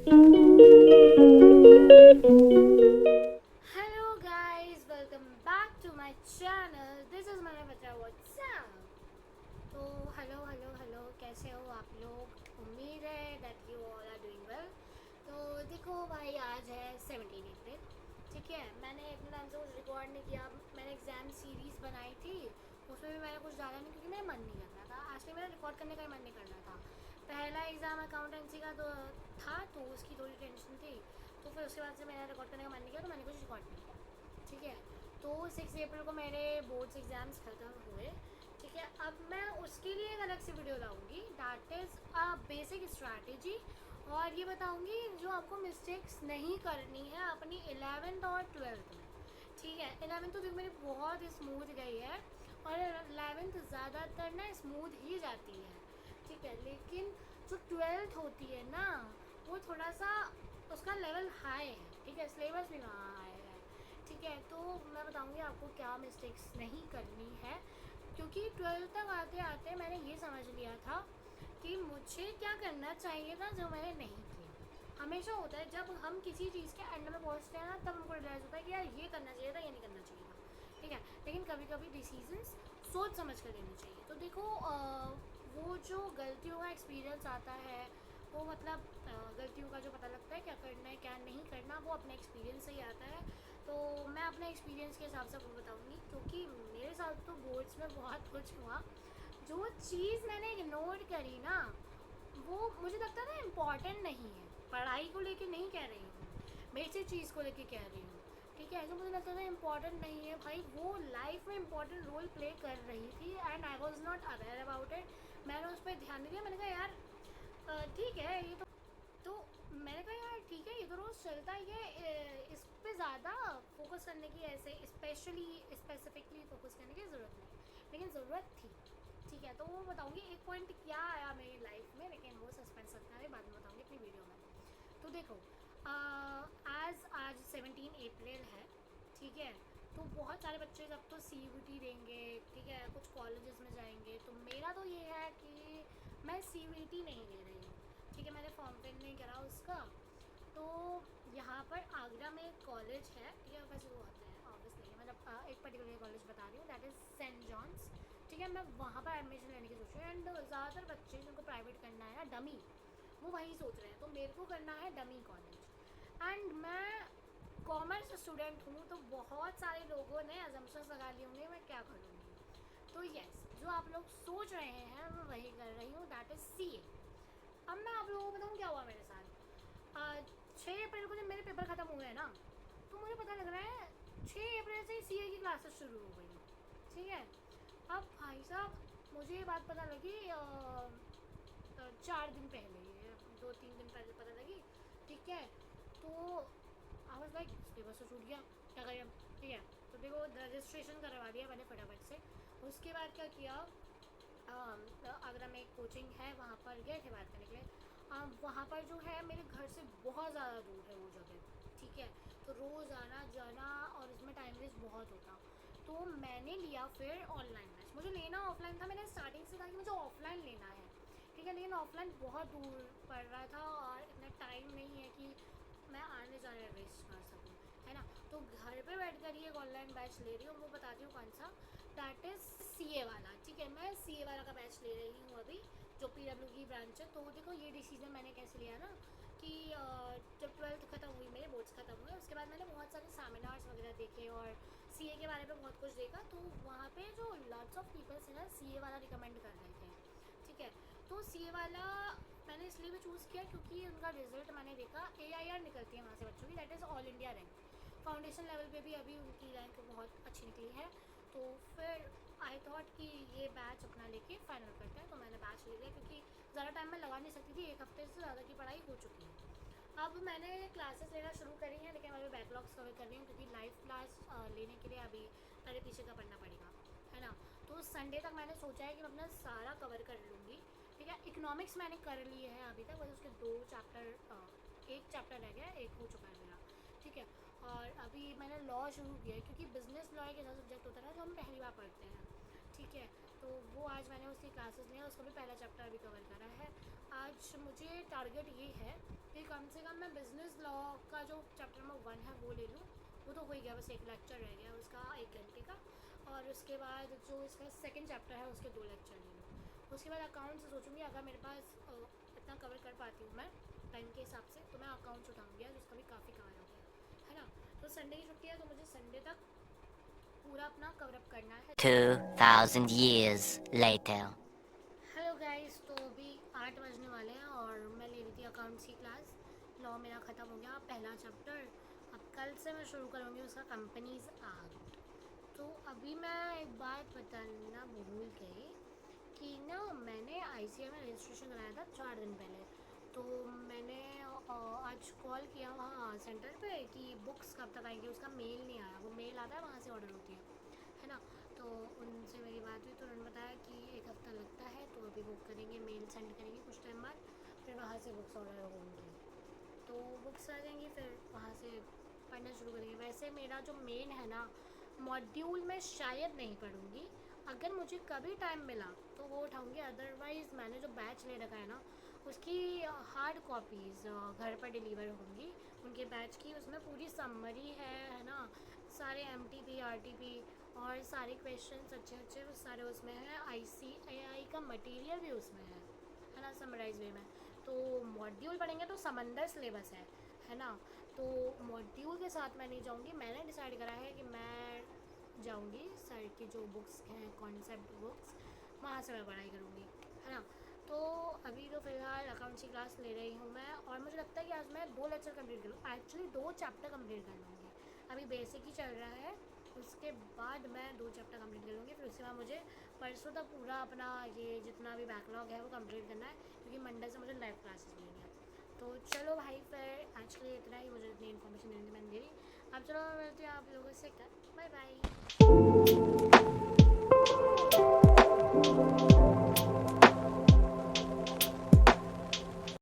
Hello guys, welcome back to my channel. This is my बच्चा WhatsApp. तो hello hello hello, कैसे हो आप लोग? उम्मीद है that you all are doing well. तो देखो भाई, आज है 17 अप्रैल। ठीक है, मैंने इतने टाइम से कुछ रिकॉर्ड नहीं किया। मैंने एग्ज़ाम सीरीज़ बनाई थी, उसमें भी मैंने कुछ डाला नहीं क्योंकि मेरा मन नहीं कर रहा था। आज मेरा रिकॉर्ड करने का ही मन नहीं कर रहा था। पहला एग्ज़ाम अकाउंटेंसी का तो था, तो उसकी थोड़ी टेंशन थी। तो फिर उसके बाद से मेरा रिकॉर्ड करने का मन नहीं किया, तो मैंने कुछ रिकॉर्ड नहीं किया। ठीक है, तो 6 अप्रैल को मेरे बोर्ड्स एग्ज़ाम्स ख़त्म हुए। ठीक है, अब मैं उसके लिए एक अलग से वीडियो लाऊंगी, that is a basic strategy. और ये बताऊंगी जो आपको मिस्टेक्स नहीं करनी है अपनी 11th और 12th में। ठीक है, 11th तो देखो मेरी बहुत स्मूथ गई है, और 11th ज़्यादातर ना स्मूथ ही जाती है। ठीक है, लेकिन जो 12th होती है ना, वो थोड़ा सा उसका लेवल हाई है। ठीक है, सिलेबस भी वहाँ हाई है। ठीक है, तो मैं बताऊँगी आपको क्या मिस्टेक्स नहीं करनी है, क्योंकि 12th तक आते आते मैंने ये समझ लिया था कि मुझे क्या करना चाहिए था जो मैंने नहीं किया। हमेशा होता है जब हम किसी चीज़ के एंड में पहुँचते हैं ना, तब हमको रियलाइज़ होता है कि यार ये करना चाहिए था, ये नहीं करना चाहिए था। ठीक है, लेकिन कभी कभी डिसीजंस सोच समझ कर लेने चाहिए। तो देखो, वो जो गलतियों का एक्सपीरियंस आता है, वो मतलब गलतियों का जो पता लगता है क्या करना है क्या नहीं करना, वो अपने एक्सपीरियंस से ही आता है। तो मैं अपने एक्सपीरियंस के हिसाब से आपको बताऊँगी, क्योंकि मेरे साथ तो बोर्ड्स में बहुत कुछ हुआ। जो चीज़ मैंने इग्नोर करी ना, वो मुझे लगता था इम्पॉर्टेंट नहीं है। पढ़ाई को लेके नहीं कह रही हूँ, बेसिक चीज़ को लेके कह रही हूँ। ठीक है, जो मुझे लगता था इम्पॉर्टेंट नहीं है भाई, वो लाइफ में इम्पॉर्टेंट रोल प्ले कर रही थी, and I was not aware about it. मैंने उस पर ध्यान नहीं दिया। मैंने कहा यार ठीक है, ये तो मैंने कहा यार ठीक है, ये तो रोज़ चलता ही है। इस पे ज़्यादा फोकस करने की, ऐसे स्पेशली स्पेसिफिकली फोकस करने की ज़रूरत नहीं, लेकिन ज़रूरत थी। ठीक है, तो वो बताऊँगी एक पॉइंट क्या आया मेरी लाइफ में, लेकिन वो सस्पेंस रखना है, बाद में बताऊँगी अपनी वीडियो में। तो देखो, आज 17 अप्रैल है। ठीक है, तो बहुत सारे बच्चे जब तो CUET देंगे, ठीक है, कुछ कॉलेजेस में जाएंगे। तो मेरा तो ये है कि मैं CUET नहीं दे रही हूँ। ठीक है, मैंने फॉर्म फिल नहीं करा उसका। तो यहाँ पर आगरा में एक कॉलेज है, ठीक है, वैसे वो होते हैं ऑब्वियस नहीं है, मतलब एक पर्टिकुलर कॉलेज बता रही हूँ, दैट इज़ सेंट जॉन्स। ठीक है, मैं वहाँ पर एडमिशन लेने की सोच रही हूँ। एंड ज़्यादातर बच्चे जिनको प्राइवेट करना है ना, डमी, वो वही सोच रहे हैं। तो मेरे को करना है डमी कॉलेज। एंड मैं कॉमर्स स्टूडेंट हूँ, तो बहुत सारे लोगों ने अजम्पशंस लगा लिए होंगे मैं क्या करूँगी। तो यस, जो आप लोग सोच रहे हैं मैं वही कर रही हूँ, दैट इज़ CA। अब मैं आप लोगों को बताऊँ क्या हुआ मेरे साथ। 6 अप्रैल को जब मेरे पेपर ख़त्म हुए हैं ना, तो मुझे पता लग रहा है 6 अप्रैल से ही CA की क्लासेस शुरू हो गई। ठीक है, अब भाई साहब मुझे ये बात पता लगी 4 दिन पहले, 2-3 दिन पहले पता लगी। ठीक है, तो आई वाज लाइक सिलेबस तो छूट गया, क्या करें अब। ठीक है, तो देखो रजिस्ट्रेशन करवा दिया मैंने फटाफट से। उसके बाद क्या किया, आगरा में एक कोचिंग है, वहाँ पर गए थे बात करने के लिए। वहाँ पर जो है मेरे घर से बहुत ज़्यादा दूर है वो जगह। ठीक है, तो रोज़ आना जाना और इसमें टाइम वेस्ट बहुत होता। तो मैंने लिया फिर ऑनलाइन बैच। मुझे लेना ऑफलाइन था, मैंने स्टार्टिंग से कहा कि मुझे ऑफलाइन लेना है। ठीक है, लेकिन ऑफलाइन बहुत दूर पड़ रहा था, और इतना टाइम नहीं है कि मैं आने जाने वेस्ट कर सकूँ, है ना। तो घर पे बैठ कर ही एक ऑनलाइन बैच ले रही हूँ, वो बताती हूँ कौन सा, दैट इज़ CA वाला। ठीक है, मैं CA वाला का बैच ले रही हूँ अभी, जो PW की ब्रांच है। तो देखो ये डिसीजन मैंने कैसे लिया ना, कि जब 12th ख़त्म हुई, मेरे बोर्ड्स ख़त्म हुए, उसके बाद मैंने बहुत सारे सेमिनार्स वगैरह देखे और CA के बारे में बहुत कुछ देखा। तो वहाँ पे जो लॉट्स ऑफ पीपल्स हैं ना, CA वाला रिकमेंड कर रहे थे। ठीक है, तो CA वाला मैंने इसलिए भी चूज़ किया क्योंकि उनका रिजल्ट मैंने देखा, AIR निकलती है वहाँ से बच्चों की, that is all India rank. Foundation level पे भी अभी उनकी रैंक बहुत अच्छी निकली है। तो फिर आई थॉट कि ये बैच अपना लेके फाइनल करते हैं। तो मैंने बैच ले लिया क्योंकि ज़्यादा टाइम मैं लगा नहीं सकती थी, एक हफ्ते से ज़्यादा की पढ़ाई हो चुकी है। अब मैंने क्लासेस लेना शुरू करी हैं, लेकिन अभी बैकलॉग्स कवर कर रही हूँ, क्योंकि लाइव क्लास लेने के लिए अभी पहले पीछे का पढ़ना पड़ेगा, है ना। तो संडे तक मैंने सोचा है कि मैं अपना सारा कवर कर लूँगी। ठीक है, इकोनॉमिक्स मैंने कर लिए हैं अभी तक, बस उसके 2 चैप्टर, एक चैप्टर रह गया, एक हो चुका है मेरा। ठीक है, और अभी मैंने लॉ शुरू किया है, क्योंकि बिजनेस लॉ एक ऐसा सब्जेक्ट होता है ना जो हम पहली बार पढ़ते हैं। ठीक है। तो वो आज मैंने उसकी क्लासेस लिया, उसका भी पहला चैप्टर अभी कवर करा है। आज मुझे टारगेट ये है कि कम से कम मैं बिज़नेस लॉ का जो चैप्टर नंबर 1 है वो ले लूँ। वो तो हो ही गया, बस एक लेक्चर रह गया उसका 1 घंटे का। और उसके बाद जो इसका सेकंड चैप्टर है उसके 2 लेक्चर ले लूँ। उसके बाद अकाउंट से सोचूंगी, अगर मेरे पास इतना कवर कर पाती हूँ मैं टाइम के हिसाब से, तो मैं अकाउंट्स उठाऊँगी आज, उसका भी काफ़ी कवर हो गया है ना। तो संडे की छुट्टी है, तो मुझे संडे तक पूरा अपना कवर अप करना है। 2000 years later. हेलो गाइस, तो अभी 8 बजने वाले हैं और मैं ले रही थी अकाउंट्स की क्लास। लॉ मेरा ख़त्म हो गया, पहला चैप्टर। अब कल से मैं शुरू करूँगी उसका कंपनीज एक्ट। तो अभी मैं एक बात बताना भूल गई कि ना मैंने ICA में रजिस्ट्रेशन कराया था 4 दिन पहले। तो मैंने आज कॉल किया वहाँ सेंटर पे कि बुक्स कब तक आएंगी। उसका मेल नहीं आया, वो मेल आता है वहाँ से ऑर्डर होती है ना। तो उनसे मेरी बात हुई तो उन्होंने बताया कि 1 हफ़्ता लगता है, तो अभी बुक करेंगे, मेल सेंड करेंगे कुछ टाइम बाद, फिर वहाँ से बुक्स ऑर्डर होंगी। तो बुक्स आ जाएंगी, फिर वहाँ से पढ़ना शुरू करेंगे। वैसे मेरा जो मेन है ना मॉड्यूल में शायद नहीं पढ़ूँगी, अगर मुझे कभी टाइम मिला तो वो उठाऊँगी। अदरवाइज़ मैंने जो बैच ले रखा है ना उसकी हार्ड कॉपीज़ घर पर डिलीवर होंगी उनके बैच की। उसमें पूरी समरी है ना, सारे MTP RTP और सारे क्वेश्चंस अच्छे अच्छे वो सारे उसमें है। ICAI का मटेरियल भी उसमें है ना, समराइज वे में। तो मॉड्यूल पढ़ेंगे तो समंदर सिलेबस है ना। तो मॉड्यूल के साथ मैं नहीं जाऊँगी। मैंने डिसाइड करा है कि मैं जाऊँगी सर की जो बुक्स हैं कॉन्सेप्ट बुक्स, वहाँ से मैं पढ़ाई करूँगी, है ना। तो अभी तो फ़िलहाल अकाउंट्स की क्लास ले रही हूँ मैं, और मुझे लगता है कि आज मैं 2 लेक्चर कंप्लीट करूँ, एक्चुअली 2 चैप्टर कंप्लीट कर लूँगी। अभी बेसिक ही चल रहा है, उसके बाद मैं 2 चैप्टर कंप्लीट कर लूँगी। फिर उसके बाद मुझे परसों तक पूरा अपना ये जितना भी बैकलॉग है वो कंप्लीट करना है, क्योंकि मंडे से मुझे लाइव क्लासेस लेनी है। तो चलो भाई, फिर आज के लिए इतना ही। मुझे इतनी इन्फॉर्मेशन देनी थी मैंने दे दी। अब चलो मैं मिलती हूँ आप लोगों से, बाय बाय।